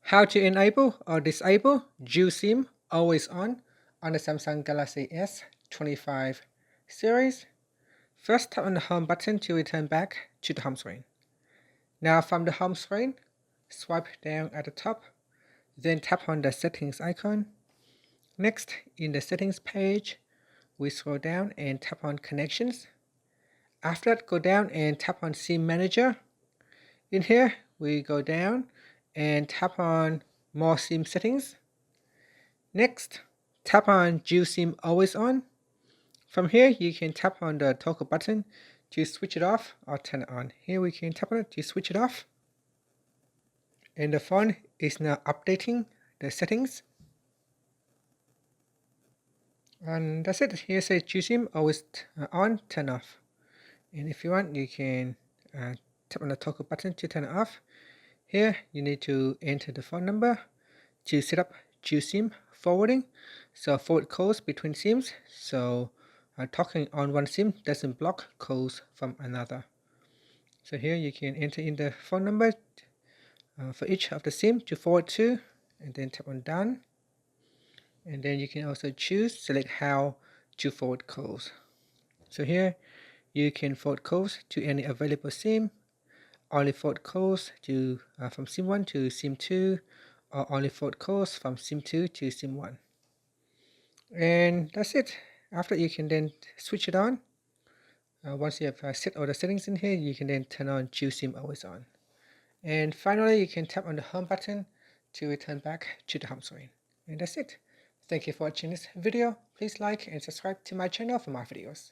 How to enable or disable dual SIM always on the Samsung Galaxy S25 series. First, tap on the home button to return back to the home screen. Now from the home screen, swipe down at the top, then tap on the settings icon. Next, in the settings page, we scroll down and tap on connections. After that, go down and tap on SIM manager. In here, we go down and tap on more SIM settings. Next, tap on dual SIM always on. From here, you can tap on the toggle button to switch it off or turn it on. Here we can tap on it to switch it off. And the phone is now updating the settings. And that's it. Here says dual SIM always on, turn off. And if you want, you can tap on the toggle button to turn it off. Here, you need to enter the phone number to set up dual SIM forwarding. So forward calls between SIMs. So talking on one SIM doesn't block calls from another. So here you can enter in the phone number for each of the SIM to forward to, and then tap on done. And then you can also select how to forward calls. So here you can forward calls to any available SIM, only forward calls to from SIM 1 to SIM 2, or only forward calls from SIM 2 to SIM 1. And that's it. After, you can then switch it on. Once you have set all the settings in here, you can then turn on dual SIM always on. And finally, you can tap on the home button to return back to the home screen. And that's it. Thank you for watching this video. Please like and subscribe to my channel for more videos.